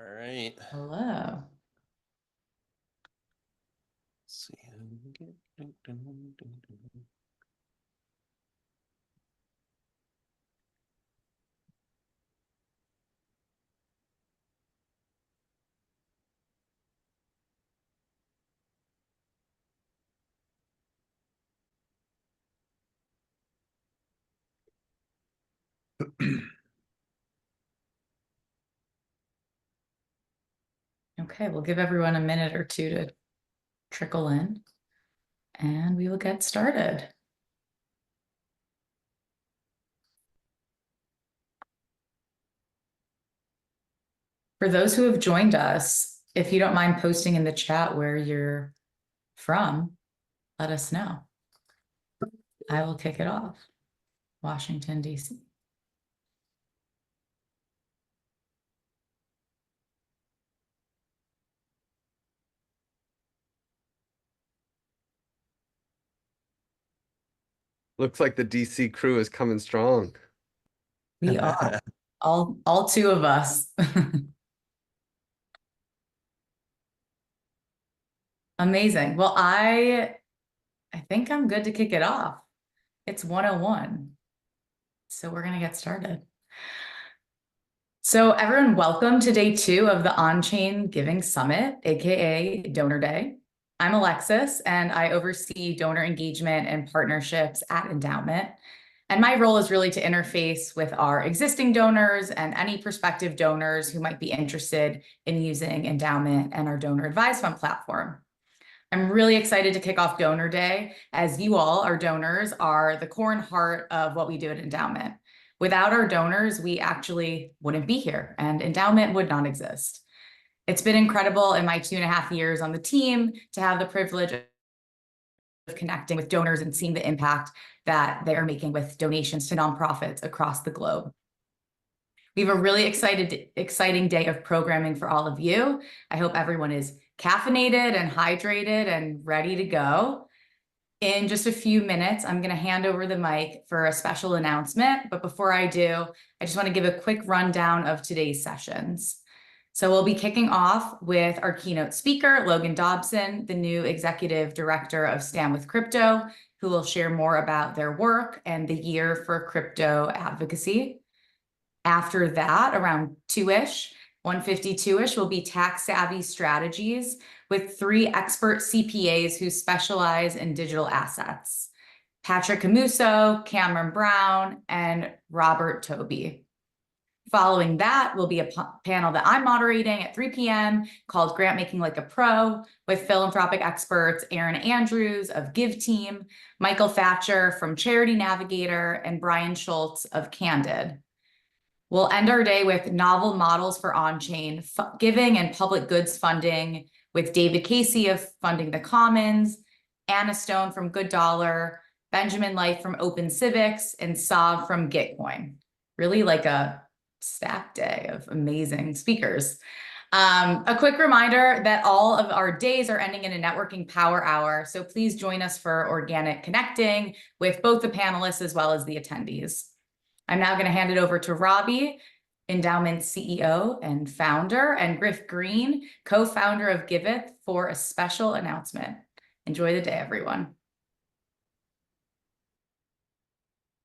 right. Hello. Let's see. Okay, we'll give everyone a minute or two to trickle in, and we will get started. For those who have joined us, if you don't mind posting in the chat where you're from, let us know. I will kick it off. Washington, D.C. Looks like the DC crew is coming strong. We are all two of us. Amazing. Well, I think I'm good to kick it off. It's 1:01. So we're going to get started. So everyone, welcome to day 2 of the Onchain Giving Summit, aka Donor Day. I'm Alexis, and I oversee donor engagement and partnerships at Endaoment. And my role is really to interface with our existing donors and any prospective donors who might be interested in using Endaoment and our donor advice fund platform. I'm really excited to kick off Donor Day, as you all, our donors, are the core and heart of what we do at Endaoment. Without our donors, we actually wouldn't be here, and Endaoment would not exist. It's been incredible in my 2.5 years on the team to have the privilege of connecting with donors and seeing the impact that they are making with donations to nonprofits across the globe. We have a really exciting day of programming for all of you. I hope everyone is caffeinated and hydrated and ready to go. In just a few minutes, I'm going to hand over the mic for a special announcement. But before I do, I just want to give a quick rundown of today's sessions. So we'll be kicking off with our keynote speaker, Logan Dobson, the new executive director of Stand With Crypto, who will share more about their work and the year for crypto advocacy. After that, around 2-ish, 1:52-ish, will be Tax Savvy Strategies with 3 expert CPAs who specialize in digital assets: Patrick Camuso, Cameron Brown, and Robert Toby. Following that will be a panel that I'm moderating at 3 p.m. called Grant Making Like a Pro, with philanthropic experts Aaron Andrews of Give Team, Michael Thatcher from Charity Navigator, and Brian Schultz of Candid. We'll end our day with novel models for on-chain giving and public goods funding with David Casey of Funding the Commons, Anna Stone from Good Dollar, Benjamin Light from Open Civics, and Saab from Gitcoin. Really like a stacked day of amazing speakers. A quick reminder that all of our days are ending in a networking power hour, so please join us for organic connecting with both the panelists as well as the attendees. I'm now going to hand it over to Robbie, Endaoment's CEO and founder, and Griff Green, co-founder of Giveth, for a special announcement. Enjoy the day, everyone.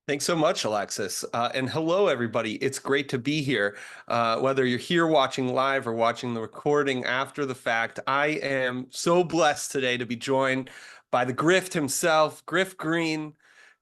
Thanks so much, Alexis. And hello, everybody. It's great to be here. Whether you're here watching live or watching the recording after the fact, I am so blessed today to be joined by the Griff himself, Griff Green.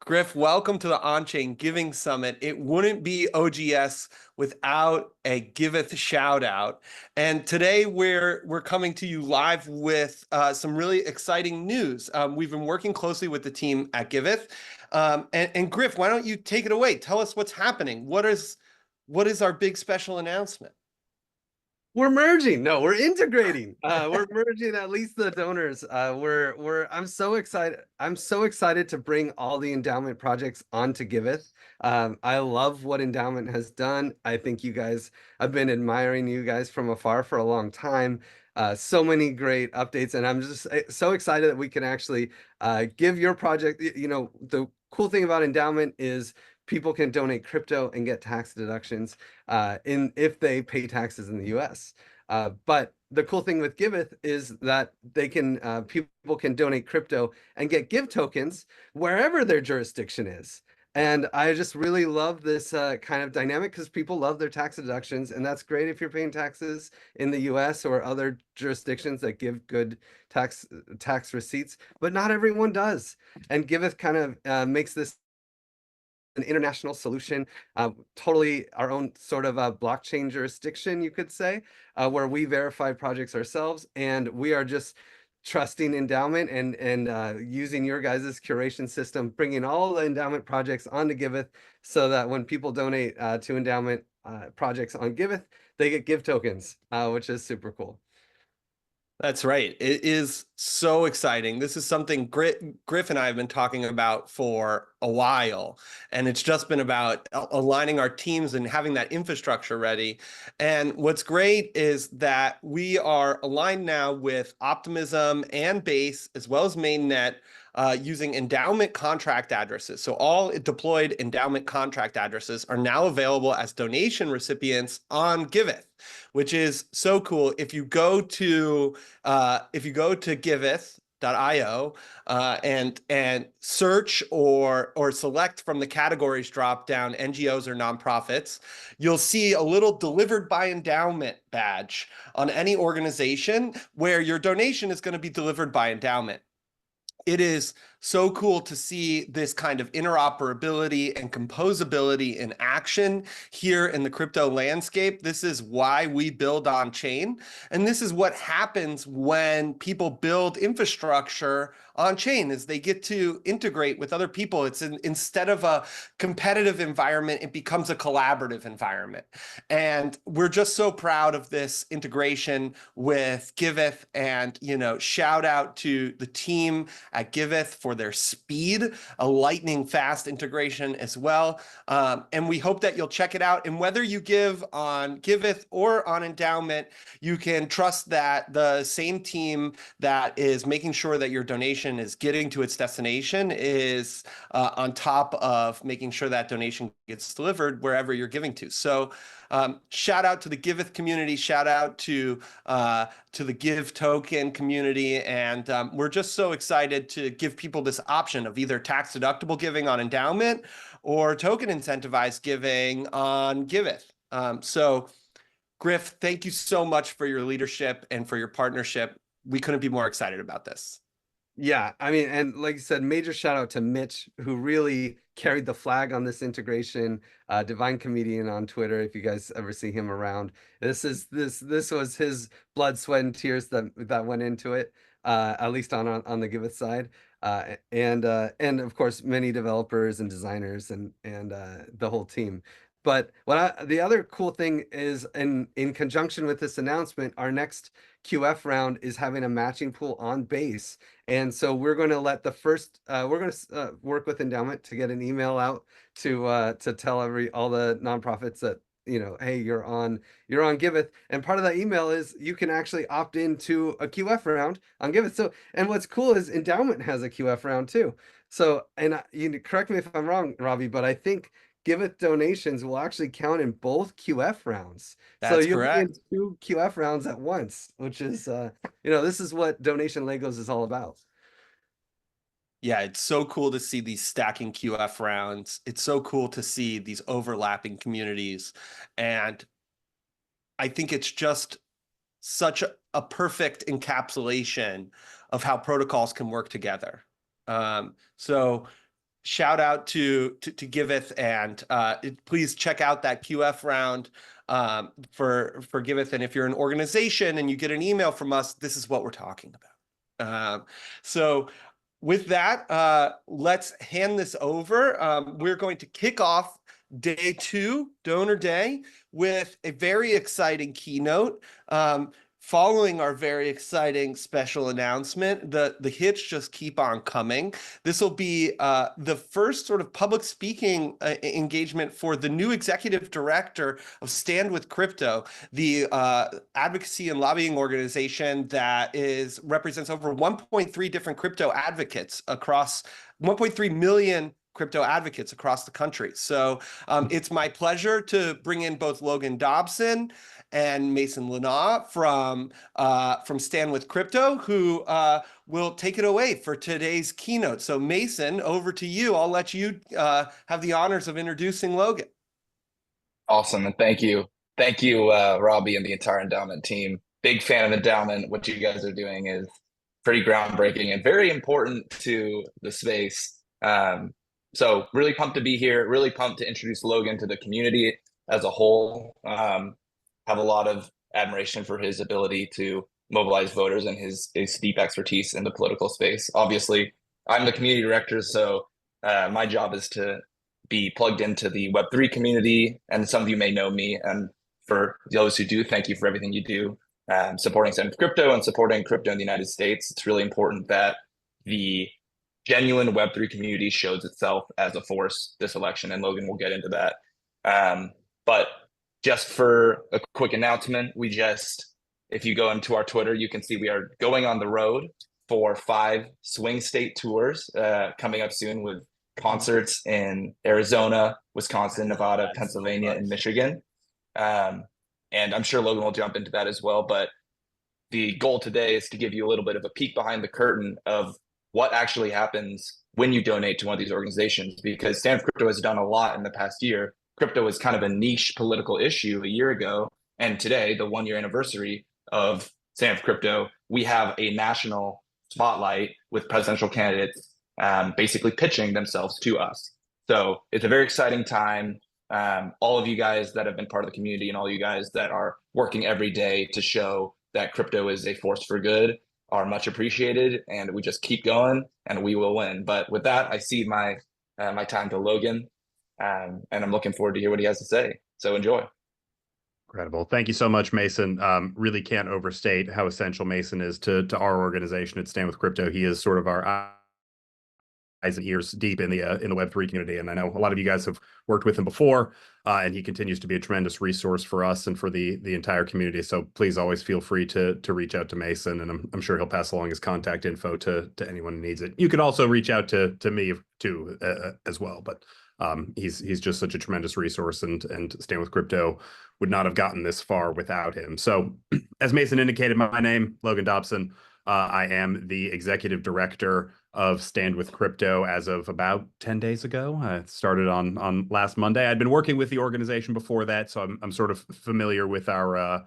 Griff, welcome to the Onchain Giving Summit. It wouldn't be OGS without a Giveth shout out. And today we're coming to you live with some really exciting news. We've been working closely with the team at Giveth. And Griff, why don't you take it away? Tell us what's happening. What is our big special announcement? We're merging. No, we're integrating. We're merging at least the donors. I'm so excited. I'm so excited to bring all the endowment projects onto Giveth. I love what Endaoment has done. I think you guys, I've been admiring you guys from afar for a long time. So many great updates, and I'm just so excited that we can actually give your project. You know, the cool thing about Endaoment is people can donate crypto and get tax deductions if they pay taxes in the US. But the cool thing with Giveth is that they can people can donate crypto and get Give tokens wherever their jurisdiction is. And I just really love this kind of dynamic because people love their tax deductions, and that's great if you're paying taxes in the US or other jurisdictions that give good tax receipts, but not everyone does. And Giveth kind of makes this an international solution, totally our own sort of a blockchain jurisdiction, you could say, where we verify projects ourselves, and we are just trusting Endaoment and using your guys' curation system, bringing all the Endaoment projects onto Giveth, so that when people donate to Endaoment projects on Giveth, they get Give tokens, which is super cool. That's right. It is so exciting. This is something Griff and I have been talking about for a while, and it's just been about aligning our teams and having that infrastructure ready. And what's great is that we are aligned now with Optimism and Base, as well as Mainnet, using Endaoment contract addresses. So all deployed Endaoment contract addresses are now available as donation recipients on Giveth, which is so cool. If you go to Giveth.io and search or select from the categories drop down NGOs or nonprofits, you'll see a little delivered by Endaoment badge on any organization where your donation is going to be delivered by Endaoment. It is so cool to see this kind of interoperability and composability in action here in the crypto landscape. This is why we build on chain. And this is what happens when people build infrastructure on chain, is they get to integrate with other people. It's instead of a competitive environment, it becomes a collaborative environment. And we're just so proud of this integration with Giveth, and, shout out to the team at Giveth for their speed, a lightning fast integration as well. And we hope that you'll check it out. And whether you give on Giveth or on Endaoment, you can trust that the same team that is making sure that your donation is getting to its destination is on top of making sure that donation gets delivered wherever you're giving to. So shout out to the Giveth community, shout out to the Give token community, and we're just so excited to give people this option of either tax deductible giving on Endaoment or token incentivized giving on Giveth. So Griff, thank you so much for your leadership and for your partnership. We couldn't be more excited about this. Yeah, I mean, and like you said, major shout out to Mitch, who really carried the flag on this integration. Divine Comedian on Twitter, if you guys ever see him around. This was his blood, sweat, and tears that went into it, at least on the Giveth side. And of course many developers and designers and the whole team. But the other cool thing is, in conjunction with this announcement, our next QF round is having a matching pool on Base. And so we're going to let the first, we're going to work with Endaoment to get an email out to tell all the nonprofits that, hey, you're on Giveth. And part of that email is you can actually opt into a QF round on Giveth. So, and what's cool is Endaoment has a QF round too. So, and you correct me if I'm wrong, Robbie, but I think Giveth donations will actually count in both QF rounds. So That's you'll be in correct. 2 QF rounds at once, which is, this is what donation Legos is all about. Yeah, it's so cool to see these stacking QF rounds. It's so cool to see these overlapping communities. And I think it's just such a perfect encapsulation of how protocols can work together. So shout out to Giveth, and please check out that QF round for Giveth. And if you're an organization and you get an email from us, this is what we're talking about. So with that, let's hand this over. We're going to kick off day 2, Donor Day, with a very exciting keynote. Following our very exciting special announcement, the hits just keep on coming. This will be the first sort of public speaking engagement for the new executive director of Stand with Crypto, the advocacy and lobbying organization that represents over 1.3 different crypto advocates across 1.3 million crypto advocates across the country. So it's my pleasure to bring in both Logan Dobson and Mason Lana from Stand with Crypto, who will take it away for today's keynote. So Mason, over to you. I'll let you have the honors of introducing Logan. Awesome, and thank you. Thank you, Robbie and the entire Endaoment team. Big fan of Endaoment. What you guys are doing is pretty groundbreaking and very important to the space. So really pumped to be here, really pumped to introduce Logan to the community as a whole. Have a lot of admiration for his ability to mobilize voters and his deep expertise in the political space. Obviously, I'm the community director, so my job is to be plugged into the Web3 community, and some of you may know me. And for those who do, thank you for everything you do, supporting Stand with Crypto and supporting crypto in the United States. It's really important that the genuine Web3 community shows itself as a force this election, and Logan will get into that. But just for a quick announcement, if you go into our Twitter, you can see we are going on the road for 5 swing state tours coming up soon, with concerts in Arizona, Wisconsin, Nevada, Pennsylvania, and Michigan. And I'm sure Logan will jump into that as well. But the goal today is to give you a little bit of a peek behind the curtain of what actually happens when you donate to one of these organizations, because Stand with Crypto has done a lot in the past year. Crypto was kind of a niche political issue a year ago. And today, the 1-year anniversary of Stand with Crypto, we have a national spotlight with presidential candidates basically pitching themselves to us. So it's a very exciting time. All of you guys that have been part of the community and all you guys that are working every day to show that crypto is a force for good are much appreciated, and we just keep going and we will win. But with that, I cede my time to Logan, and I'm looking forward to hear what he has to say. So enjoy. Incredible. Thank you so much, Mason. Really can't overstate how essential Mason is to our organization at Stand with Crypto. He is sort of our eyes and ears deep in the Web3 community, and I know a lot of you guys have worked with him before, and he continues to be a tremendous resource for us and for the entire community. So please always feel free to reach out to Mason, and I'm sure he'll pass along his contact info to anyone who needs it. You could also reach out to me too as well, but he's just such a tremendous resource, and Stand with Crypto would not have gotten this far without him. So as Mason indicated, my name, Logan Dobson. I am the executive director of Stand with Crypto as of about 10 days ago. I started on last Monday. I'd been working with the organization before that, so I'm sort of familiar with our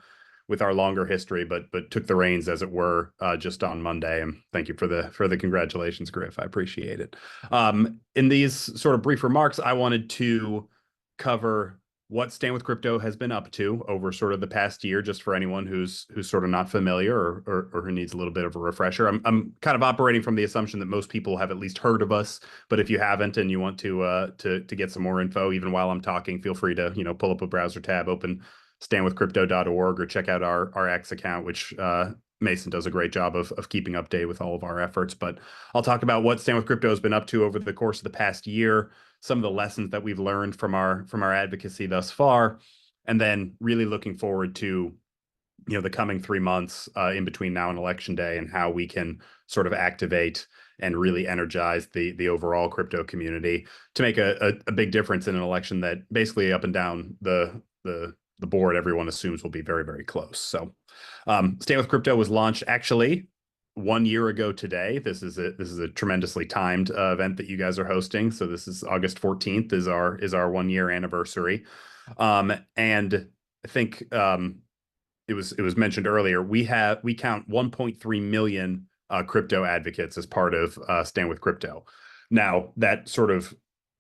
longer history, but took the reins, as it were, just on Monday. And thank you for the congratulations, Griff. I appreciate it. In these sort of brief remarks, I wanted to cover what Stand with Crypto has been up to over sort of the past year, just for anyone who's sort of not familiar or who needs a little bit of a refresher. I'm kind of operating from the assumption that most people have at least heard of us, but if you haven't and you want to get some more info, even while I'm talking, feel free to pull up a browser tab, open standwithcrypto.org, or check out our X account, which Mason does a great job of keeping updated with all of our efforts. But I'll talk about what Stand with Crypto has been up to over the course of the past year, some of the lessons that we've learned from our advocacy thus far, and then really looking forward to the coming 3 months in between now and Election Day, and how we can sort of activate and really energize the overall crypto community to make a big difference in an election that basically up and down the board everyone assumes will be very, very close. So Stand with Crypto was launched actually 1 year ago today. This is a tremendously timed event that you guys are hosting. So this is August 14th is our 1 year anniversary. And I think it was mentioned earlier, we count 1.3 million crypto advocates as part of Stand with Crypto. Now that sort of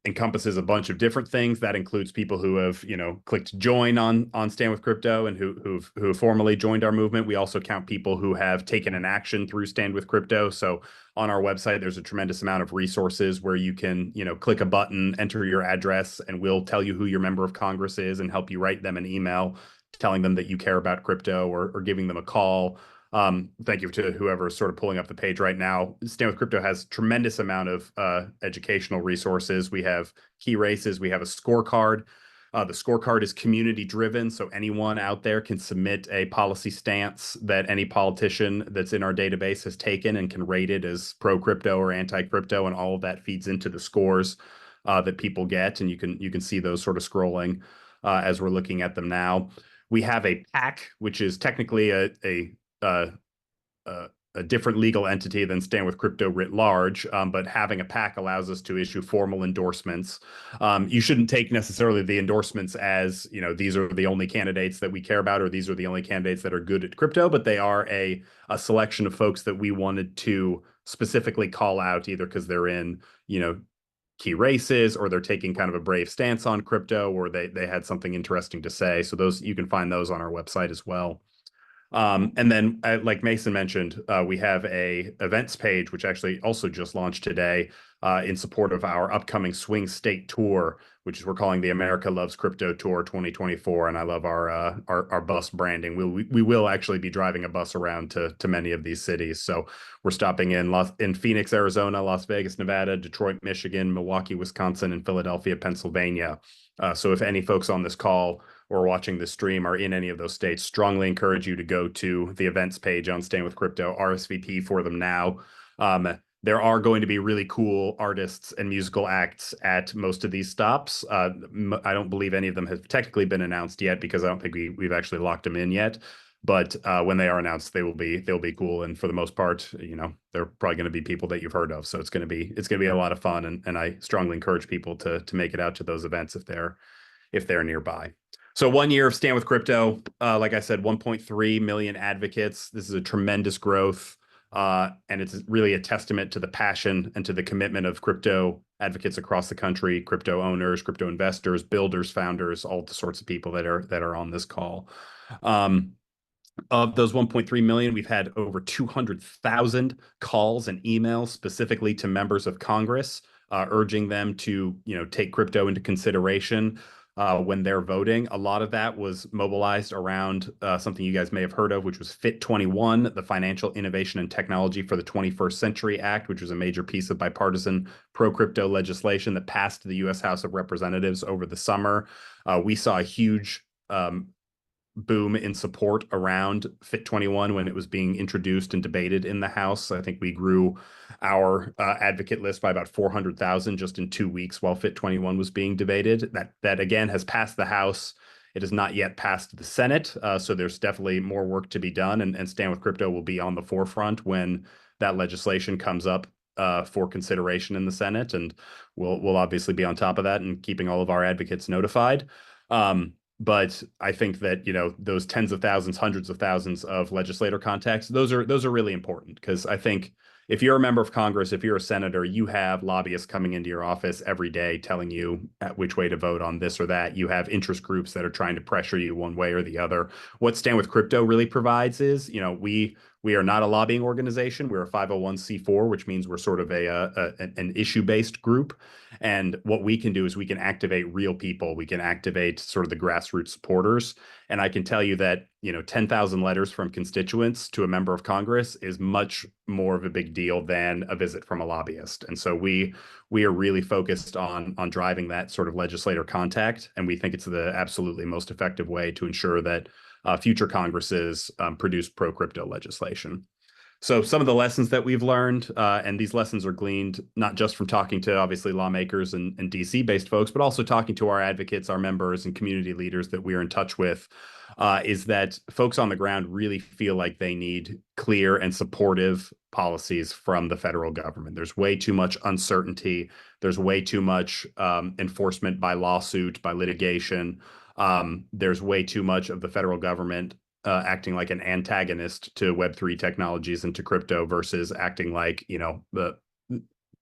encompasses a bunch of different things. That includes people who have, clicked join on Stand with Crypto and who formally joined our movement. We also count people who have taken an action through Stand with Crypto. So on our website, there's a tremendous amount of resources where you can, click a button, enter your address, and we'll tell you who your member of Congress is and help you write them an email telling them that you care about crypto, or giving them a call. Thank you to whoever's sort of pulling up the page right now. Stand with Crypto has tremendous amount of educational resources. We have key races. We have a scorecard. The scorecard is community driven, so anyone out there can submit a policy stance that any politician that's in our database has taken and can rate it as pro-crypto or anti-crypto, and all of that feeds into the scores. that people get, and you can see those sort of scrolling as we're looking at them now. We have a PAC, which is technically a different legal entity than Stand with Crypto writ large, but having a PAC allows us to issue formal endorsements. You shouldn't take necessarily the endorsements as, these are the only candidates that we care about, or these are the only candidates that are good at crypto, but they are a selection of folks that we wanted to specifically call out, either because they're in, key races, or they're taking kind of a brave stance on crypto, or they had something interesting to say. So those, you can find those on our website as well. And then, like Mason mentioned, we have a events page, which actually also just launched today in support of our upcoming Swing State Tour, which is we're calling the America Loves Crypto Tour 2024. And I love our bus branding. We will actually be driving a bus around to many of these cities. So we're stopping in Phoenix, Arizona, Las Vegas, Nevada, Detroit, Michigan, Milwaukee, Wisconsin, and Philadelphia, Pennsylvania. So if any folks on this call or watching the stream are in any of those states, strongly encourage you to go to the events page on Staying with Crypto, RSVP for them now. There are going to be really cool artists and musical acts at most of these stops. I don't believe any of them have technically been announced yet, because I don't think we've actually locked them in yet. But when they are announced, they'll be cool. And for the most part, they're probably going to be people that you've heard of. So it's going to be a lot of fun. And I strongly encourage people to make it out to those events if they're nearby. So 1 year of Stand with Crypto, like I said, 1.3 million advocates. This is a tremendous growth, and it's really a testament to the passion and to the commitment of crypto advocates across the country, crypto owners, crypto investors, builders, founders, all the sorts of people that are on this call. Of those 1.3 million, we've had over 200,000 calls and emails specifically to members of Congress, urging them to take crypto into consideration when they're voting. A lot of that was mobilized around something you guys may have heard of, which was FIT 21, the Financial Innovation and Technology for the 21st Century Act, which was a major piece of bipartisan pro-crypto legislation that passed the U.S. House of Representatives over the summer. We saw a huge boom in support around FIT 21 when it was being introduced and debated in the House. I think we grew our advocate list by about 400,000 just in 2 weeks while FIT 21 was being debated. That again has passed the House. It has not yet passed the Senate, so there's definitely more work to be done. And Stand with Crypto will be on the forefront when that legislation comes up for consideration in the Senate, and we'll obviously be on top of that and keeping all of our advocates notified. But I think that, those tens of thousands, hundreds of thousands of legislator contacts, those are really important, because I think if you're a member of Congress, if you're a senator, you have lobbyists coming into your office every day telling you which way to vote on this or that. You have interest groups that are trying to pressure you one way or the other. What Stand with Crypto really provides is, we are not a lobbying organization. We're a 501c4, which means we're sort of an issue-based group. And what we can do is we can activate real people. We can activate sort of the grassroots supporters. And I can tell you that, 10,000 letters from constituents to a member of Congress is much more of a big deal than a visit from a lobbyist. And so we are really focused on driving that sort of legislator contact. And we think it's the absolutely most effective way to ensure that future Congresses produce pro-crypto legislation. So some of the lessons that we've learned, and these lessons are gleaned not just from talking to obviously lawmakers and DC-based folks, but also talking to our advocates, our members, and community leaders that we're in touch with, is that folks on the ground really feel like they need clear and supportive policies from the federal government. There's way too much uncertainty. There's way too much enforcement by lawsuit, by litigation. There's way too much of the federal government acting like an antagonist to Web3 technologies and to crypto versus acting like, the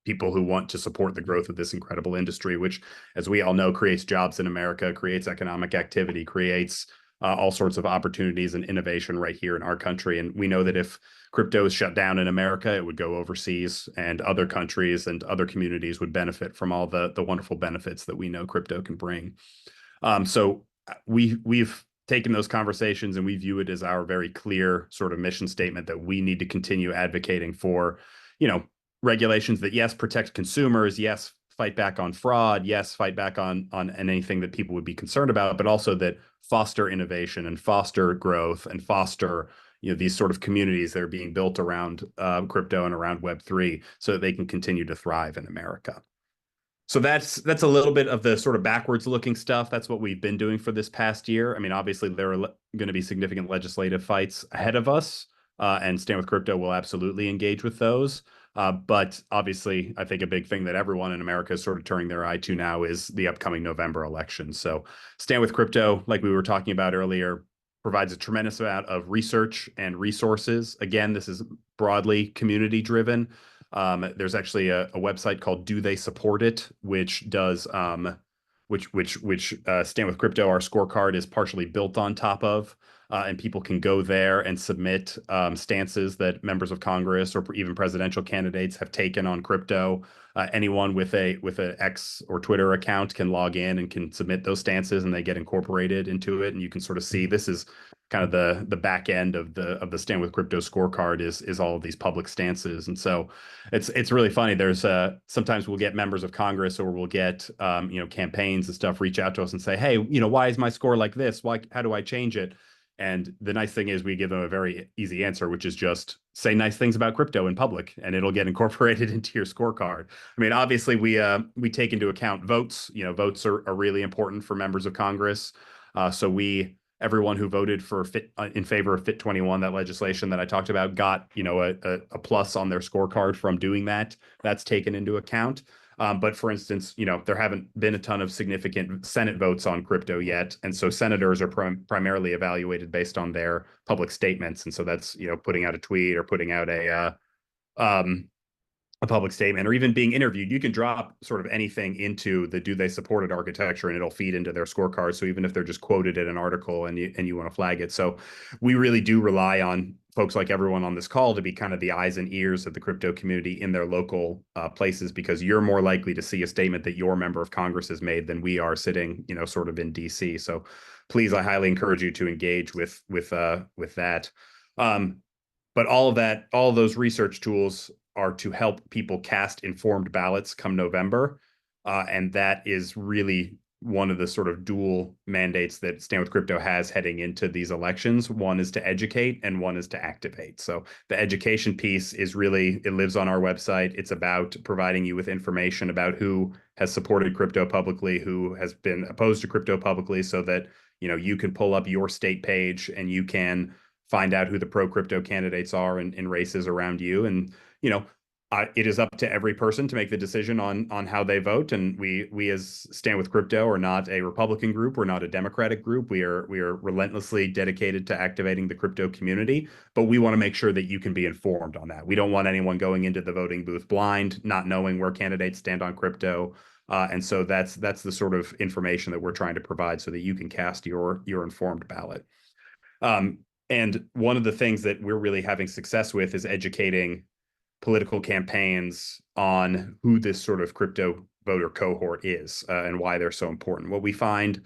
people who want to support the growth of this incredible industry, which, as we all know, creates jobs in America, creates economic activity, creates all sorts of opportunities and innovation right here in our country. And we know that if crypto is shut down in America, it would go overseas, and other countries and other communities would benefit from all the wonderful benefits that we know crypto can bring. So we've taken those conversations and we view it as our very clear sort of mission statement that we need to continue advocating for, regulations that, yes, protect consumers, yes, fight back on fraud, yes, fight back on anything that people would be concerned about, but also that foster innovation and foster growth and foster, these sort of communities that are being built around crypto and around Web3 so that they can continue to thrive in America. So that's a little bit of the sort of backwards looking stuff. That's what we've been doing for this past year. I mean, obviously there are going to be significant legislative fights ahead of us, and Stand with Crypto will absolutely engage with those. But obviously, I think a big thing that everyone in America is sort of turning their eye to now is the upcoming November election. So Stand with Crypto, like we were talking about earlier, provides a tremendous amount of research and resources. Again, this is broadly community driven. There's actually a website called Do They Support It, which does which Stand with Crypto, our scorecard is partially built on top of, and people can go there and submit stances that members of Congress or even presidential candidates have taken on crypto. Anyone with a X or Twitter account can log in and can submit those stances, and they get incorporated into it. And you can sort of see this is kind of the back end of the Stand with Crypto scorecard is all of these public stances. And so it's really funny. There's sometimes we'll get members of Congress or we'll get campaigns and stuff reach out to us and say, hey, why is my score like this? How do I change it? And the nice thing is we give them a very easy answer, which is just say nice things about crypto in public, and it'll get incorporated into your scorecard. I mean, obviously we take into account votes. Votes are really important for members of Congress. So everyone who voted in favor of Fit 21, that legislation that I talked about, got a plus on their scorecard from doing that. That's taken into account. But for instance, there haven't been a ton of significant Senate votes on crypto yet. And so senators are primarily evaluated based on their public statements. And so that's, putting out a tweet or putting out a public statement or even being interviewed. You can drop sort of anything into the Do They Support It architecture and it'll feed into their scorecard. So even if they're just quoted in an article and you want to flag it. So we really do rely on folks like everyone on this call to be kind of the eyes and ears of the crypto community in their local places, because you're more likely to see a statement that your member of Congress has made than we are sitting, sort of in DC. So please, I highly encourage you to engage with that. But all of those research tools are to help people cast informed ballots come November. And that is really one of the sort of dual mandates that Stand with Crypto has heading into these elections. One is to educate and one is to activate. So the education piece is really, it lives on our website. It's about providing you with information about who has supported crypto publicly, who has been opposed to crypto publicly, so that, you can pull up your state page and you can find out who the pro-crypto candidates are in races around you. And, it is up to every person to make the decision on how they vote. And we as Stand with Crypto are not a Republican group. We're not a Democratic group. We are relentlessly dedicated to activating the crypto community, but we want to make sure that you can be informed on that. We don't want anyone going into the voting booth blind, not knowing where candidates stand on crypto. And so that's the sort of information that we're trying to provide so that you can cast your informed ballot. And one of the things that we're really having success with is educating political campaigns on who this sort of crypto voter cohort is and why they're so important. What we find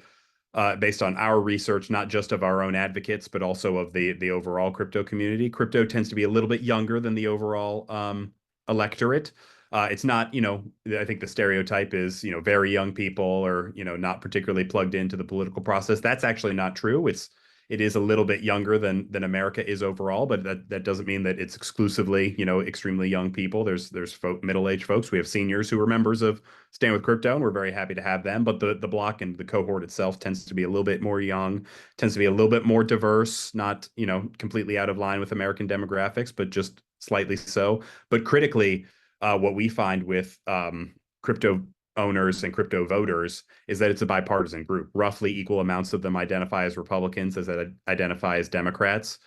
based on our research, not just of our own advocates, but also of the overall crypto community, crypto tends to be a little bit younger than the overall electorate. It's not, I think the stereotype is, very young people or, not particularly plugged into the political process. That's actually not true. It is a little bit younger than America is overall, but that doesn't mean that it's exclusively, extremely young people. There's middle-aged folks. We have seniors who are members of Stand with Crypto, and we're very happy to have them. But the block and the cohort itself tends to be a little bit more young, tends to be a little bit more diverse, not, completely out of line with American demographics, but just slightly so. But critically, what we find with crypto owners and crypto voters is that it's a bipartisan group. Roughly equal amounts of them identify as Republicans as they identify as Democrats.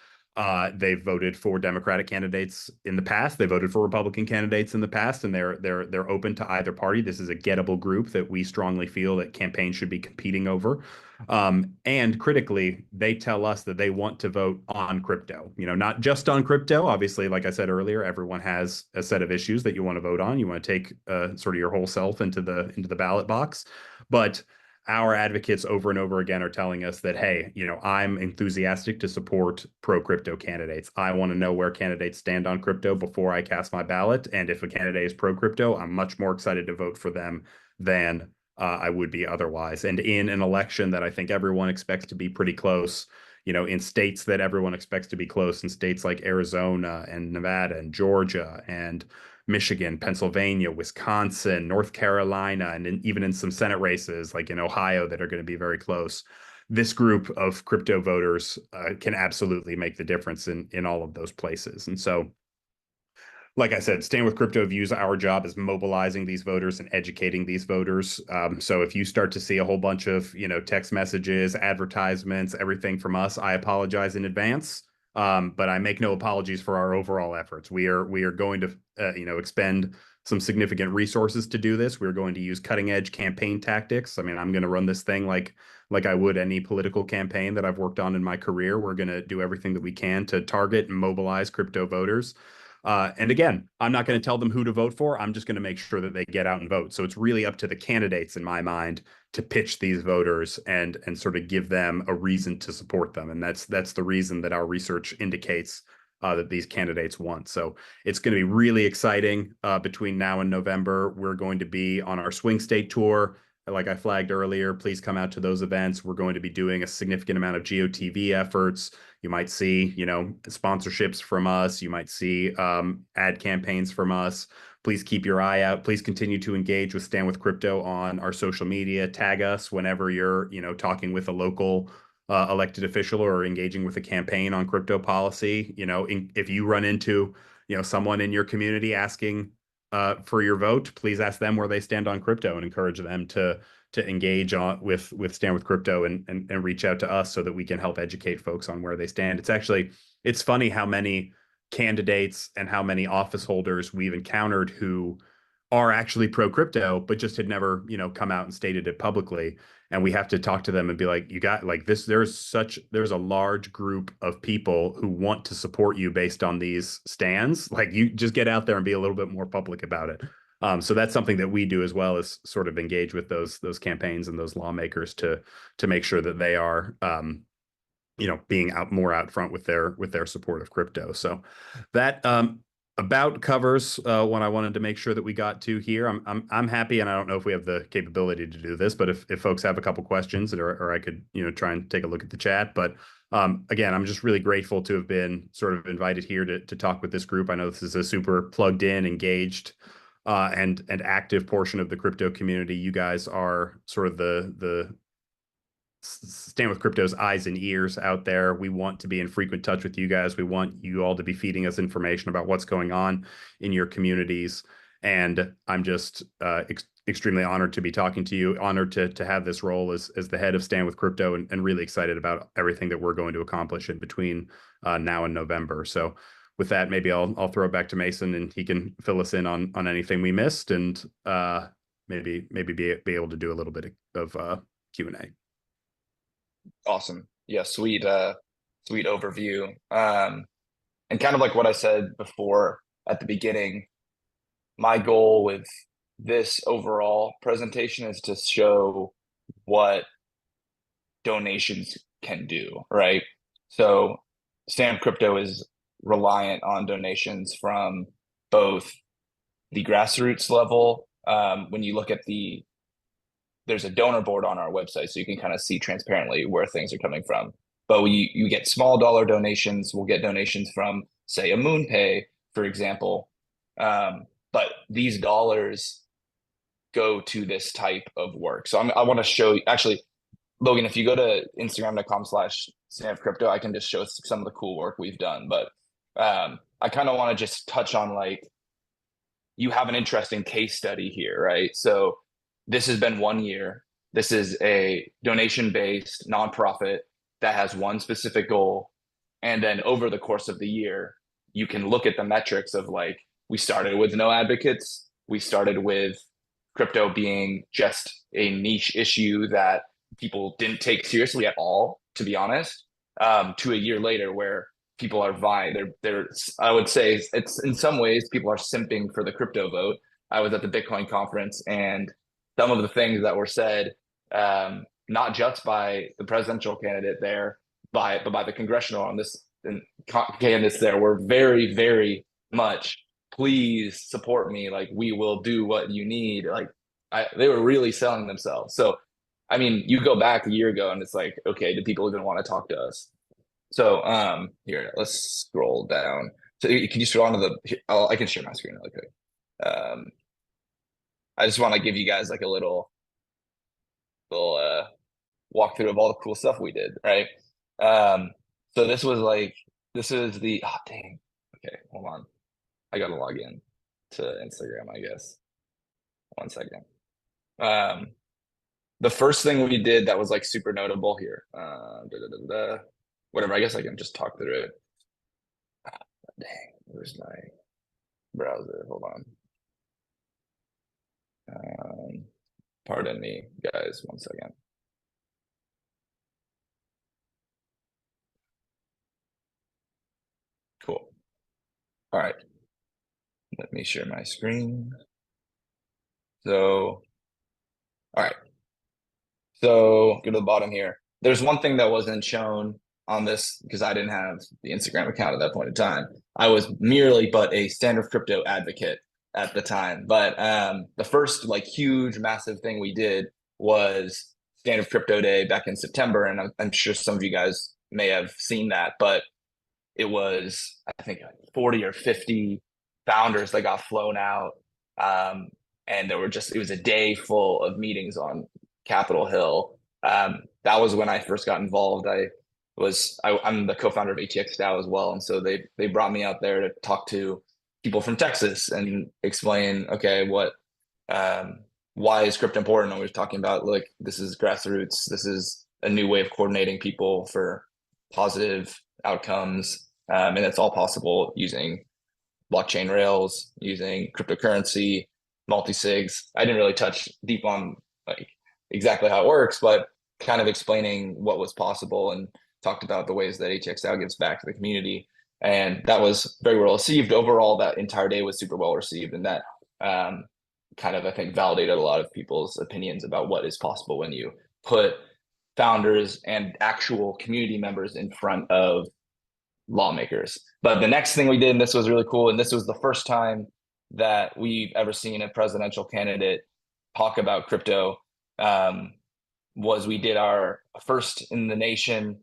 They've voted for Democratic candidates in the past. They voted for Republican candidates in the past, and they're open to either party. This is a gettable group that we strongly feel that campaigns should be competing over. And critically, they tell us that they want to vote on crypto, not just on crypto. Obviously, like I said earlier, everyone has a set of issues that you want to vote on. You want to take sort of your whole self into the ballot box. But our advocates over and over again are telling us that, hey, I'm enthusiastic to support pro-crypto candidates. I want to know where candidates stand on crypto before I cast my ballot. And if a candidate is pro-crypto, I'm much more excited to vote for them than I would be otherwise. And in an election that I think everyone expects to be pretty close, in states that everyone expects to be close, in states like Arizona and Nevada and Georgia and Michigan, Pennsylvania, Wisconsin, North Carolina, and even in some Senate races like in Ohio that are going to be very close. This group of crypto voters can absolutely make the difference in all of those places. And so, like I said, Stand with Crypto views our job as mobilizing these voters and educating these voters. So if you start to see a whole bunch of, text messages, advertisements, everything from us, I apologize in advance. But I make no apologies for our overall efforts. We are going to, expend some significant resources to do this. We're going to use cutting edge campaign tactics. I mean, I'm going to run this thing like I would any political campaign that I've worked on in my career. We're going to do everything that we can to target and mobilize crypto voters. And again, I'm not going to tell them who to vote for. I'm just going to make sure that they get out and vote. So it's really up to the candidates, in my mind, to pitch these voters and sort of give them a reason to support them. And that's the reason that our research indicates that these candidates want. So it's going to be really exciting between now and November. We're going to be on our swing state tour. Like I flagged earlier, please come out to those events. We're going to be doing a significant amount of GOTV efforts. You might see, sponsorships from us. You might see ad campaigns from us. Please keep your eye out. Please continue to engage with Stand with Crypto on our social media. Tag us whenever you're, talking with a local elected official or engaging with a campaign on crypto policy. If you run into, someone in your community asking for your vote, please ask them where they stand on crypto and encourage them to engage with Stand with Crypto and reach out to us so that we can help educate folks on where they stand. It's funny how many candidates and how many office holders we've encountered who are actually pro crypto, but just had never, come out and stated it publicly. And we have to talk to them and be like, you got like this, there's a large group of people who want to support you based on these stands. Like, you just get out there and be a little bit more public about it. So that's something that we do as well, as sort of engage with those campaigns and those lawmakers to make sure that they are, being more out front with their support of crypto. So that about covers what I wanted to make sure that we got to here. I'm happy, and I don't know if we have the capability to do this, but if folks have a couple questions, or I could try and take a look at the chat. But again, I'm just really grateful to have been sort of invited here to talk with this group. I know this is a super plugged in, engaged, and active portion of the crypto community. You guys are sort of the Stand with Crypto's eyes and ears out there. We want to be in frequent touch with you guys. We want you all to be feeding us information about what's going on in your communities. And I'm just extremely honored to be talking to you, honored to have this role as the head of Stand with Crypto, and really excited about everything that we're going to accomplish in between now and November. So with that, maybe I'll throw it back to Mason, and he can fill us in on anything we missed, and maybe be able to do a little bit of Q&A. Awesome. Yeah, sweet overview. And kind of like what I said before at the beginning, my goal with this overall presentation is to show what donations can do, right? So Stand Crypto is reliant on donations from both the grassroots level. When you look at there's a donor board on our website, so you can kind of see transparently where things are coming from. But you get small dollar donations. We'll get donations from, say, a MoonPay, for example. But these dollars go to this type of work. So I want to show you, actually, Logan, if you go to Instagram.com/standofcrypto, I can just show some of the cool work we've done. But I kind of want to just touch on, like, you have an interesting case study here, right? So this has been 1 year. This is a donation-based nonprofit that has one specific goal. And then over the course of the year, you can look at the metrics of, like, we started with no advocates. We started with crypto being just a niche issue that people didn't take seriously at all, to be honest, to a year later where people are vying. I would say it's, in some ways, people are simping for the crypto vote. I was at the Bitcoin conference, and some of the things that were said, not just by the presidential candidate there, but by the congressional candidates there, were very, very much, please support me. Like, we will do what you need. Like, they were really selling themselves. So, I mean, you go back a year ago and it's like, okay, do people even want to talk to us? So here, let's scroll down. So can you scroll onto I can share my screen really quick. I just want to give you guys like a little walkthrough of all the cool stuff we did, right? So this is the, oh dang, okay, hold on. I gotta log in to Instagram, I guess. 1 second. The first thing we did that was like super notable here. Whatever, I guess I can just talk through it. Dang, where's my browser? Hold on. Pardon me, guys, 1 second. Cool. All right. Let me share my screen. So, all right. So go to the bottom here. There's one thing that wasn't shown on this because I didn't have the Instagram account at that point in time. I was merely but a standard crypto advocate at the time. But the first like huge, massive thing we did was Standard Crypto Day back in September. And I'm sure some of you guys may have seen that, but it was, I think, 40 or 50 founders that got flown out. And it was a day full of meetings on Capitol Hill. That was when I first got involved. I'm the co-founder of ATX DAO as well. And so they brought me out there to talk to people from Texas and explain, okay, why is crypto important? And we were talking about, like, this is grassroots. This is a new way of coordinating people for positive outcomes. And it's all possible using blockchain rails, using cryptocurrency, multi-sigs. I didn't really touch deep on like exactly how it works, but kind of explaining what was possible and talked about the ways that ATXDAO gives back to the community. And that was very well received. Overall, that entire day was super well received. And that kind of, I think, validated a lot of people's opinions about what is possible when you put founders and actual community members in front of lawmakers. But the next thing we did, and this was really cool, and this was the first time that we've ever seen a presidential candidate talk about crypto, was we did our first in the nation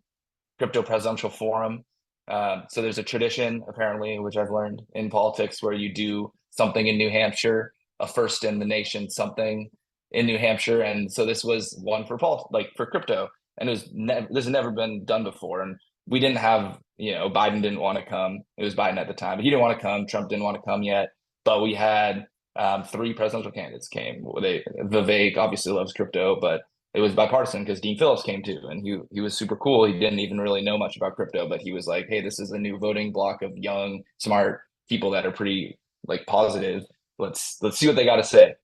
crypto presidential forum. So there's a tradition, apparently, which I've learned in politics, where you do something in New Hampshire, a first in the nation something in New Hampshire. And so this was one for crypto. And this has never been done before. And we didn't have, Biden didn't want to come. It was Biden at the time, but he didn't want to come. Trump didn't want to come yet. But we had 3 presidential candidates came. Vivek obviously loves crypto, but it was bipartisan because Dean Phillips came too. And he was super cool. He didn't even really know much about crypto, but he was like, hey, this is a new voting block of young, smart people that are pretty like positive. Let's see what they got to say.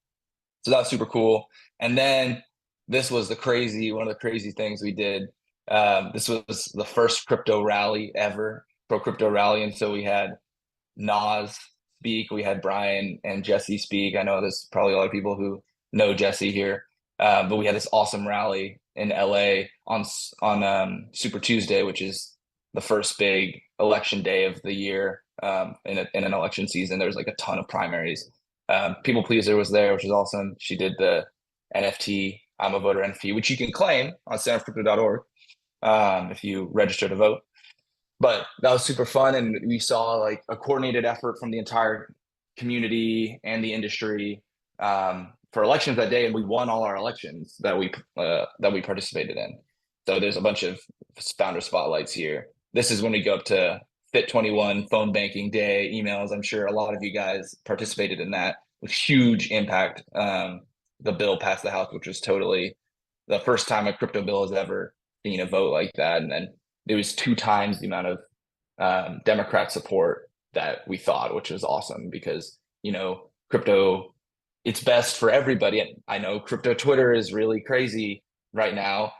So that was super cool. And then this was one of the crazy things we did. This was the first crypto rally ever, pro crypto rally. And so we had Nas speak, we had Brian and Jesse speak. I know there's probably a lot of people who know Jesse here, but we had this awesome rally in LA on Super Tuesday, which is the first big election day of the year in an election season. There was like a ton of primaries. People Pleaser was there, which is awesome. She did the NFT, I'm a voter NFT, which you can claim on standardcrypto.org if you register to vote. But that was super fun, and we saw like a coordinated effort from the entire community and the industry for elections that day, and we won all our elections that we participated in. So there's a bunch of founder spotlights here. This is when we go up to Fit21 phone banking day emails. I'm sure a lot of you guys participated in that with huge impact. The bill passed the House, which was totally the first time a crypto bill has ever seen a vote like that. And then there was 2 times the amount of Democrat support that we thought, which was awesome because, crypto, it's best for everybody. And I know crypto Twitter is really crazy right now.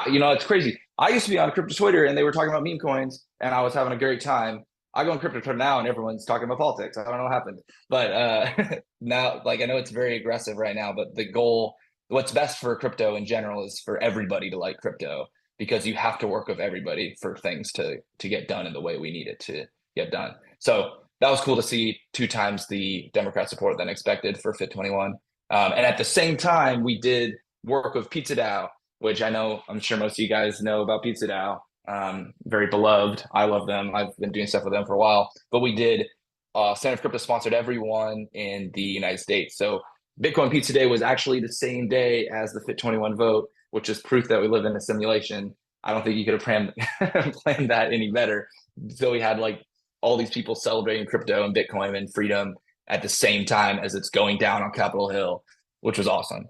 It's crazy. I used to be on crypto Twitter and they were talking about meme coins and I was having a great time. I go on crypto Twitter now and everyone's talking about politics. I don't know what happened, but now, like, I know it's very aggressive right now, but the goal, what's best for crypto in general is for everybody to like crypto, because you have to work with everybody for things to get done in the way we need it to get done. So that was cool to see 2 times the Democrat support than expected for Fit21. And at the same time, we did work with Pizza DAO, which I'm sure most of you guys know about Pizza DAO. Very beloved. I love them. I've been doing stuff with them for a while. But we did Stand Up Crypto sponsored everyone in the United States. So Bitcoin Pizza Day was actually the same day as the Fit21 vote, which is proof that we live in a simulation. I don't think you could have planned that any better. So we had like all these people celebrating crypto and Bitcoin and freedom at the same time as it's going down on Capitol Hill, which was awesome.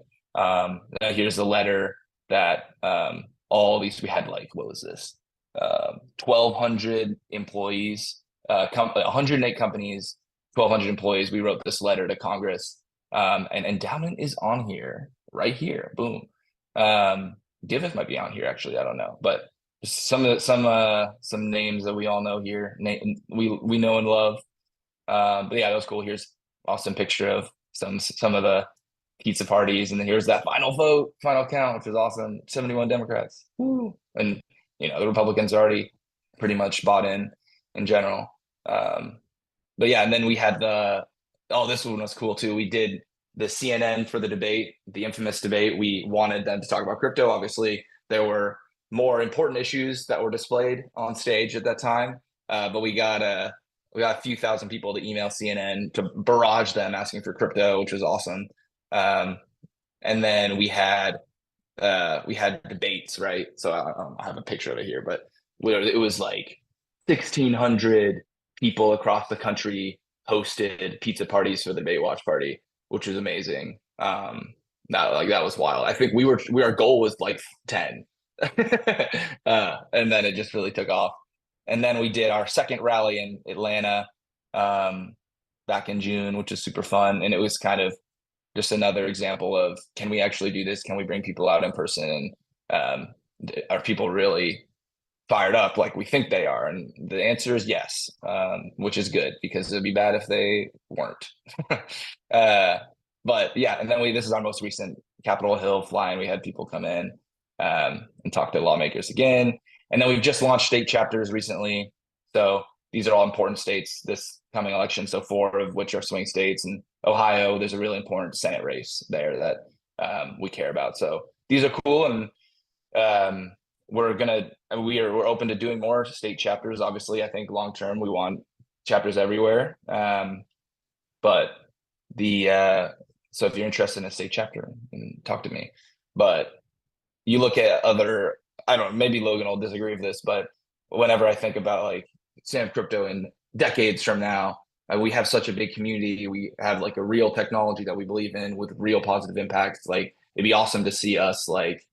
Here's the letter that all these, we had like, what was this? 1,200 employees, 108 companies, 1,200 employees. We wrote this letter to Congress, and Endaoment is on here, right here. Boom. Giveth might be on here actually. I don't know, but some names that we all know here, we know and love. But yeah, that was cool. Here's awesome picture of some of the pizza parties, and then here's that final count, which was awesome. 71 Democrats. Woo. And the Republicans are already pretty much bought in general. But yeah, and then we had this one was cool too. We did the CNN for the debate, the infamous debate. We wanted them to talk about crypto. Obviously, there were more important issues that were displayed on stage at that time. But we got a few thousand people to email CNN to barrage them asking for crypto, which was awesome. And then we had debates, right? So I have a picture of it here, but it was like 1,600 people across the country hosted pizza parties for the debate watch party, which was amazing. That was wild. I think our goal was like 10. And then it just really took off. And then we did our second rally in Atlanta back in June, which is super fun. And it was kind of just another example of, can we actually do this? Can we bring people out in person? And are people really fired up like we think they are? And the answer is yes, which is good, because it'd be bad if they weren't. But yeah, and then this is our most recent Capitol Hill flying. We had people come in and talk to lawmakers again. And then we've just launched state chapters recently. So these are all important states this coming election. So 4 of which are swing states. And Ohio, there's a really important Senate race there that we care about. So these are cool. And we're open to doing more state chapters. Obviously, I think long term we want chapters everywhere. But so if you're interested in a state chapter, talk to me. But you look at other, I don't know, maybe Logan will disagree with this, but whenever I think about like Stand Up Crypto in decades from now, we have such a big community. We have like a real technology that we believe in with real positive impacts. Like, it'd be awesome to see us like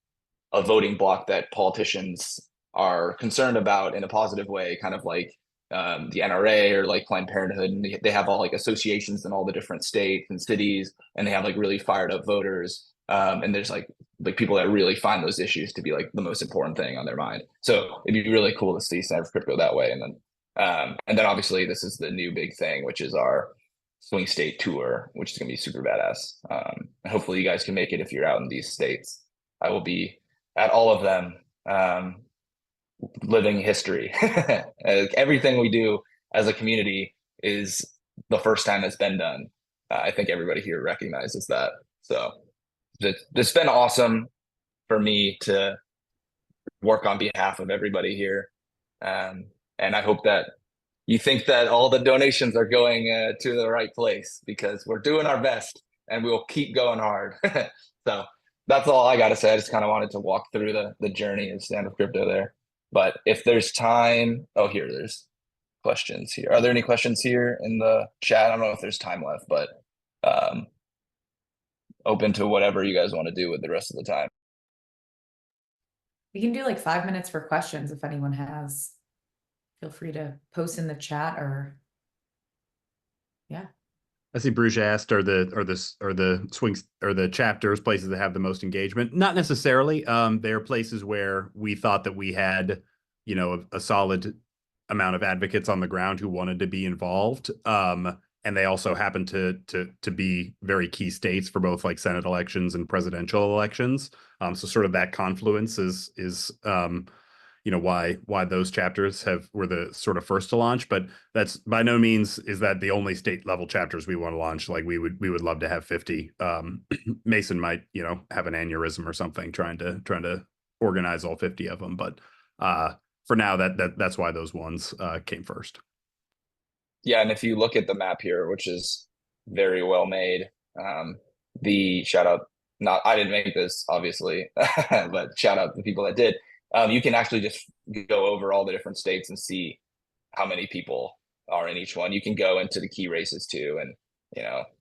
a voting block that politicians are concerned about in a positive way, kind of like the NRA or like Planned Parenthood. And they have all like associations in all the different states and cities, and they have like really fired up voters. And there's like people that really find those issues to be like the most important thing on their mind. So it'd be really cool to see Stand Up Crypto that way. And then obviously this is the new big thing, which is our swing state tour, which is going to be super badass. Hopefully you guys can make it if you're out in these states. I will be at all of them, living history. Everything we do as a community is the first time it's been done. I think everybody here recognizes that. So it's been awesome for me to work on behalf of everybody here. And I hope that you think that all the donations are going to the right place, because we're doing our best and we'll keep going hard. So that's all I got to say. I just kind of wanted to walk through the journey of Stand Up Crypto there. But if there's time, there's questions here. Are there any questions here in the chat? I don't know if there's time left, but open to whatever you guys want to do with the rest of the time. We can do like 5 minutes for questions if anyone has. Feel free to post in the chat or yeah. I see Bruges asked, are the swings or the chapters places that have the most engagement? Not necessarily. They are places where we thought that we had, a solid amount of advocates on the ground who wanted to be involved. And they also happen to be very key states for both like Senate elections and presidential elections. So sort of that confluence is why those chapters were the sort of first to launch. But that's by no means is that the only state level chapters we want to launch. Like we would love to have 50. Mason might have an aneurysm or something trying to organize all 50 of them. But for now, that's why those ones came first. Yeah, and if you look at the map here, which is very well made, the shout out, not I didn't make this obviously, but shout out to the people that did. You can actually just go over all the different states and see how many people are in each one. You can go into the key races too, and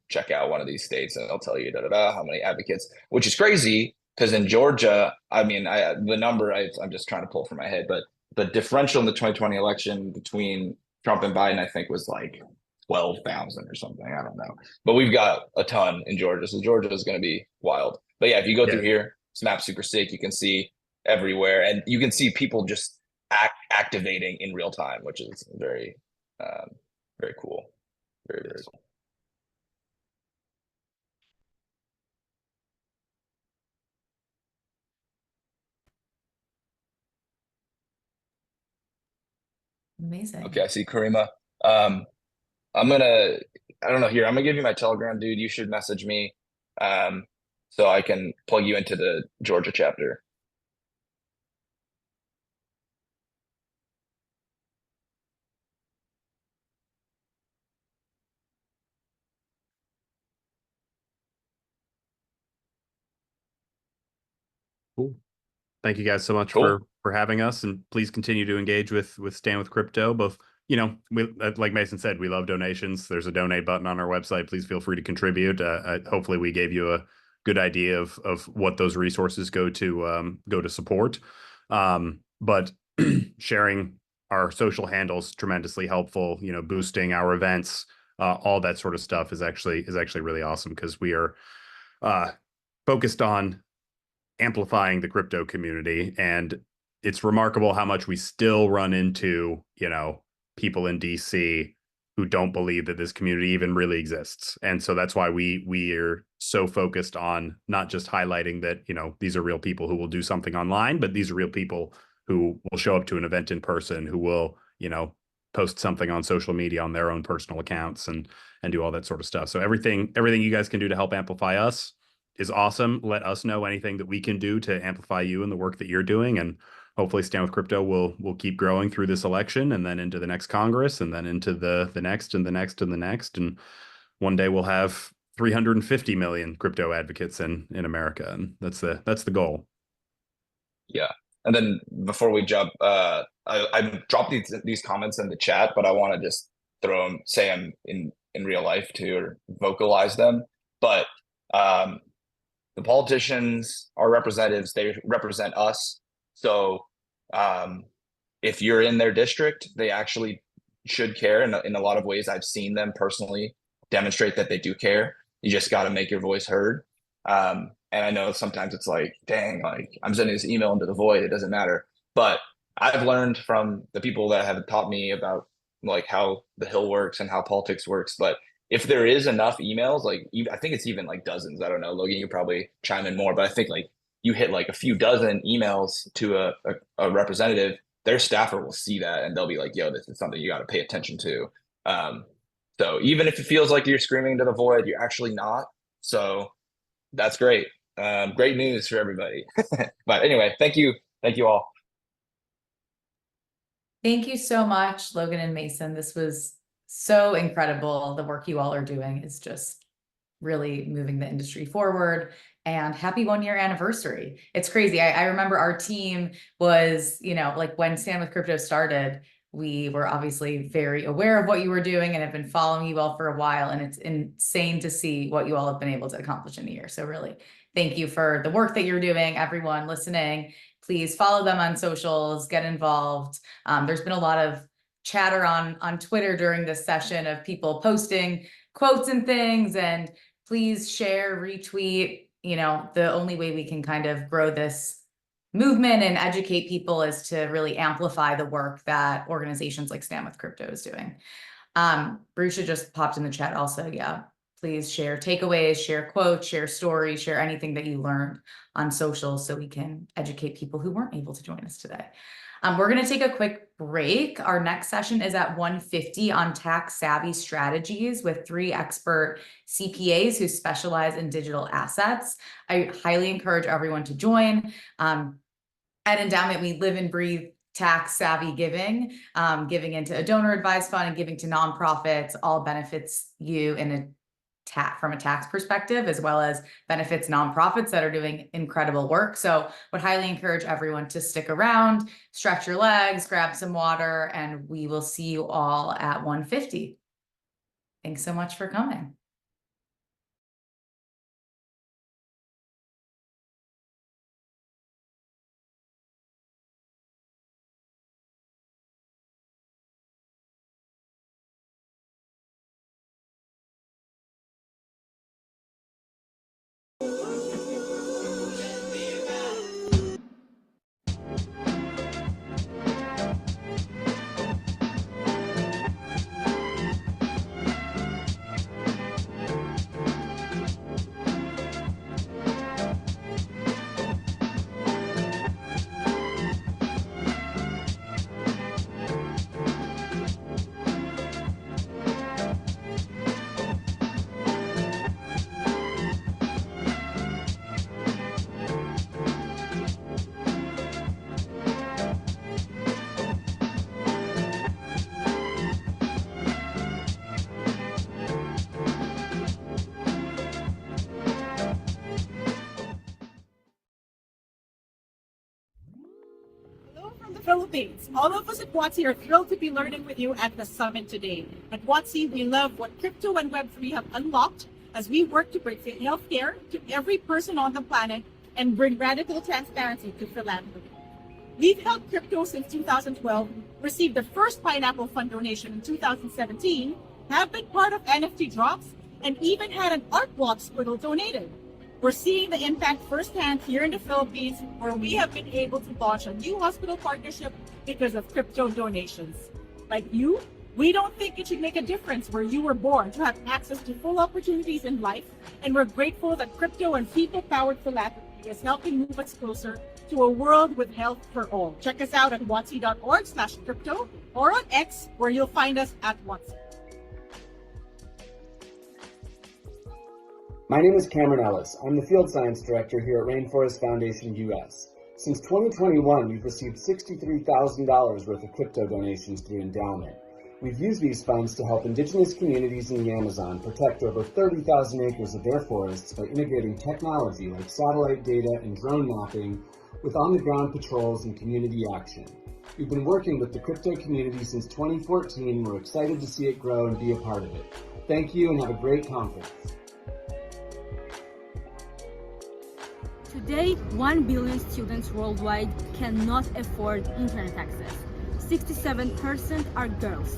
check out one of these states, and it'll tell you how many advocates, which is crazy because in Georgia, I mean, the number I'm just trying to pull from my head, but the differential in the 2020 election between Trump and Biden, I think, was like 12,000 or something. I don't know, but we've got a ton in Georgia, so Georgia is going to be wild. But yeah, if you go through here, this map's super sick. You can see everywhere, and you can see people just activating in real time, which is very, very cool. Very, very cool. Amazing. Okay, I see Karima. I don't know here. I'm gonna give you my Telegram, dude. You should message me, so I can plug you into the Georgia chapter. Cool. Thank you guys so much Cool. for having us, and please continue to engage with Stand with Crypto. Both, we, like Mason said, we love donations. There's a donate button on our website. Please feel free to contribute. Hopefully, we gave you a good idea of what those resources go to support. But sharing our social handles tremendously helpful. Boosting our events, all that sort of stuff is actually really awesome because we are focused on amplifying the crypto community, and it's remarkable how much we still run into people in DC who don't believe that this community even really exists. And so that's why we are so focused on not just highlighting that these are real people who will do something online, but these are real people who will show up to an event in person, who will post something on social media on their own personal accounts and do all that sort of stuff. So everything you guys can do to help amplify us is awesome. Let us know anything that we can do to amplify you and the work that you're doing, and hopefully Stand with Crypto will keep growing through this election and then into the next Congress and then into the next and the next and the next, and one day we'll have 350 million crypto advocates in America, and that's the goal. Yeah, and then before we jump, I dropped these comments in the chat, but I want to just say them in real life too, or vocalize them. But the politicians, our representatives, they represent us. So if you're in their district, they actually should care. In a lot of ways, I've seen them personally demonstrate that they do care. You just got to make your voice heard. And I know sometimes it's like, dang, like I'm sending this email into the void. It doesn't matter. But I've learned from the people that have taught me about like how the Hill works and how politics works. But if there is enough emails, like I think it's even like dozens. I don't know, Logan, you probably chime in more, but I think like you hit like a few dozen emails to a representative, their staffer will see that and they'll be like, yo, this is something you got to pay attention to. So even if it feels like you're screaming to the void, you're actually not. So that's great. Great news for everybody. But anyway, thank you all. Thank you so much, Logan and Mason. This was so incredible. The work you all are doing is just really moving the industry forward, and happy 1-year anniversary. It's crazy. I remember our team was, like when Stand with Crypto started, we were obviously very aware of what you were doing and have been following you all for a while. And it's insane to see what you all have been able to accomplish in a year. So really, thank you for the work that you're doing. Everyone listening, please follow them on socials, get involved. There's been a lot of chatter on Twitter during this session of people posting quotes and things, and please share, retweet. The only way we can kind of grow this movement and educate people is to really amplify the work that organizations like Stand with Crypto is doing. Brucia just popped in the chat also. Yeah, please share takeaways, share quotes, share stories, share anything that you learned on social so we can educate people who weren't able to join us today. We're going to take a quick break. Our next session is at 1:50 on tax savvy strategies with 3 expert CPAs who specialize in digital assets. I highly encourage everyone to join. At Endaoment, we live and breathe tax savvy giving, giving into a donor advised fund and giving to nonprofits all benefits you in a from a tax perspective, as well as benefits nonprofits that are doing incredible work. So would highly encourage everyone to stick around, stretch your legs, grab some water, and we will see you all at 1:50. Thanks so much for coming. Philippines. All of us at WOTC are thrilled to be learning with you at the summit today. At WOTC, we love what crypto and Web3 have unlocked as we work to bring healthcare to every person on the planet and bring radical transparency to philanthropy. We've held crypto since 2012, received the first Pineapple Fund donation in 2017, have been part of NFT drops, and even had an art block squiggle donated. We're seeing the impact firsthand here in the Philippines, where we have been able to launch a new hospital partnership because of crypto donations. Like you, we don't think it should make a difference where you were born to have access to full opportunities in life, and we're grateful that crypto and people-powered philanthropy is helping move us closer to a world with health for all. Check us out at WOTC.org/crypto or on X, where you'll find us at WOTC. My name is Cameron Ellis. I'm the Field Science Director here at Rainforest Foundation US. Since 2021, we've received $63,000 worth of crypto donations through Endaoment. We've used these funds to help indigenous communities in the Amazon protect over 30,000 acres of their forests by integrating technology like satellite data and drone mapping with on-the-ground patrols and community action. We've been working with the crypto community since 2014, and we're excited to see it grow and be a part of it. Thank you and have a great conference. Today, 1 billion students worldwide cannot afford internet access. 67% are girls.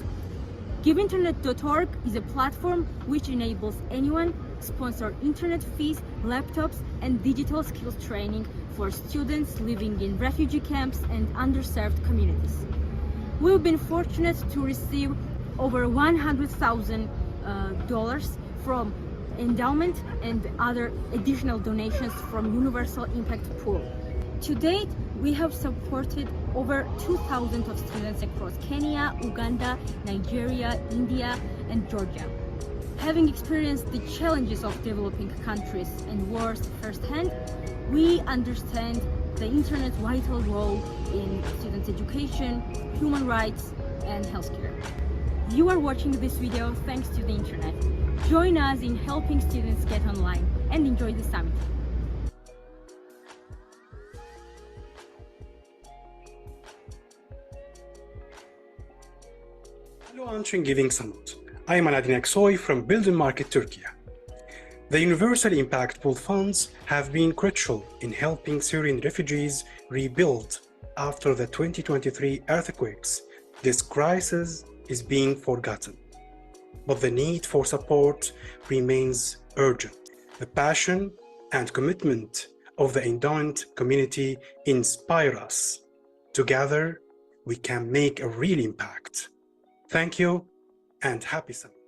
GiveInternet.org is a platform which enables anyone to sponsor internet fees, laptops, and digital skills training for students living in refugee camps and underserved communities. We've been fortunate to receive over $100,000 from Endaoment and other additional donations from Universal Impact Pool. To date, we have supported over 2,000 of students across Kenya, Uganda, Nigeria, India, and Georgia. Having experienced the challenges of developing countries and wars firsthand, we understand the internet's vital role in students' education, human rights, and healthcare. You are watching this video thanks to the internet. Join us in helping students get online and enjoy the summit. Hello, Onchain Giving Summit. I am Alaaddin Aksoy from Building Market, Turkey. The Universal Impact Pool funds have been crucial in helping Syrian refugees rebuild after the 2023 earthquakes. This crisis is being forgotten, but the need for support remains urgent. The passion and commitment of the Endaoment community inspire us. Together, we can make a real impact. Thank you and happy summit.